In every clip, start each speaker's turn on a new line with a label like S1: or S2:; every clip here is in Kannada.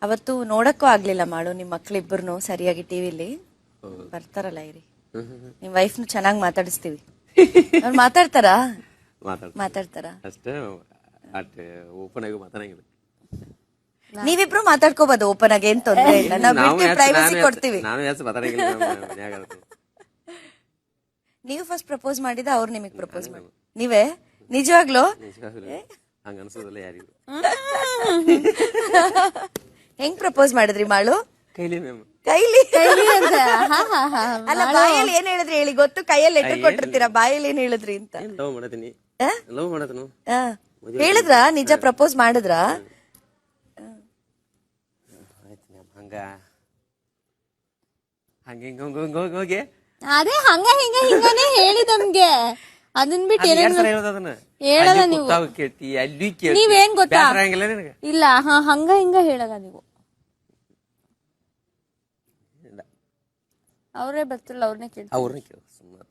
S1: ಅವತ್ತು ನೋಡಕ್ಕೂ ಆಗ್ಲಿಲ್ಲ ಮಾಡು ನಿಮ್ ಮಕ್ಳಿಬ್ಬರ್ನು ಸರಿಯಾಗಿ ಟಿವಿಲಿ ಬರ್ತಾರಲ್ಲ ಇರಿ ನಿಮ್ ವೈಫ್ನು ಚೆನ್ನಾಗಿ ಮಾತಾಡಿಸ್ತೀವಿ ಅವ್ರು ಮಾತಾಡ್ತಾರಾ ಮಾತಾಡ್ತಾರ
S2: ಅಷ್ಟೇ ಓಪನ್ ಆಗಿ ಮಾತಾಡಂಗಿಲ್ಲ.
S1: ನೀವಿಬ್ರು ಮಾತಾಡ್ಕೋಬಹುದು ಓಪನ್ ಆಗಿ, ಏನ್ ತೊಂದ್ರೆ ಇಲ್ಲ. ನಾವು ಪ್ರೈವಸಿ ಕೊಡ್ತೀವಿ.
S2: ನಾನು ಯಾಕೆ ಮಾತಾಡಂಗಿಲ್ಲ ಮನ್ಯಾಗ.
S1: ನೀವು ಫಸ್ಟ್ ಪ್ರಪೋಸ್ ಮಾಡಿದ ಅವ್ರು ನಿಮಗ್ ಪ್ರಪೋಸ್ ಮಾಡಿ ನೀವೇ ನಿಜವಾಗ್ಲೂ
S2: ಹಂಗ ಅನ್ಸೋದಿಲ್ಲ ಯಾರಿಗೂ.
S1: ಹೆಂಗ್ ಪ್ರಪೋಸ್ ಮಾಡಿದ್ರಿ ಮಾಳು?
S2: ಕೈಲಿ ಮ್ಯಾಮ್.
S1: ಕೈಲಿ ಅಲ್ಲ ಬಾಯಲ್ಲಿ ಏನ್ ಹೇಳಿದ್ರಿ ಹೇಳಿ, ಗೊತ್ತು ಕೈಯಲ್ಲಿ ಲೆಟರ್ ಕೊಟ್ಟಿರ್ತೀರಾ, ಬಾಯಲ್ಲಿ ಏನ್ ಹೇಳಿದ್ರಿ ಅಂತ.
S2: ಲವ್ ಮಾಡತೀನಿ ಲವ್ ಮಾಡತನು
S1: ಹೇಳಿದ್ರ? ನಿಜ ಪ್ರಪೋಸ್ ಮಾಡಿದ್ರ?
S2: ಹಂಗ ಹಂಗ ಹೋಗಿ
S3: ಅದೇ ಹಂಗ ಹಿಂಗ ಹಿಂಗಾನೇ ಹೇಳಿ ನಮ್ಗೆ. ಅದನ್ ಬಿಟ್ಟು ಹೇಳಲ್ಲ ನೀವು. ನೀವೇನ್ ಗೊತ್ತಾ, ಇಲ್ಲ ಹಂಗ ಹಿಂಗ ಹೇಳಲ್ಲ ನೀವು. ಅವ್ರೇ ಬರ್ತಿಲ್ಲ, ಅವ್ರನ್ನೇ ಕೇಳಿ
S2: ಸುಮ್ಮನೆ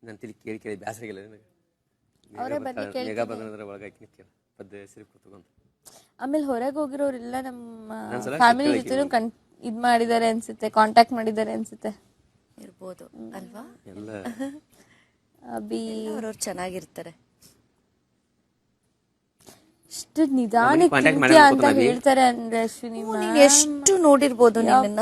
S2: ನನ್ ತಿಳಿ ಕೇಳಿ ಕೇಳಿ ಬ್ಯಾಸರಿಗಿಲ್ಲ ನಿನಗೆ.
S3: ಅವರೇ ಬಂದು ಕೇಳಿ
S2: ಒಳಗಾಕಿ ಪದ್ದ ಹೆಸರು ಕೂತ್ಕೊಂತ.
S3: ಆಮೇಲೆ ಹೊರಗೆ ಹೋಗಿರೋರೆಲ್ಲ ನಮ್ಮ ಫ್ಯಾಮಿಲಿ ಜೊತೆ ಇದ್ ಮಾಡಿದ್ದಾರೆ ಅನ್ಸುತ್ತೆ, ಕಾಂಟ್ಯಾಕ್ಟ್ ಮಾಡಿದ್ದಾರೆ ಅನ್ಸುತ್ತೆ.
S1: ಇರ್ಬೋದು ಅಲ್ವಾ?
S3: ಅಭಿ
S1: ಅವ್ರವ್ರು ಚೆನ್ನಾಗಿರ್ತಾರೆ.
S3: ಇಷ್ಟು ನಿಧಾನಕ್ಕೆ ಅಂತ ಹೇಳ್ತಾರೆ ಅಂದ್ರೆ ಅಶ್ವಿನಿ
S1: ಎಷ್ಟು ನೋಡಿರ್ಬೋದು ನಿನ್ನ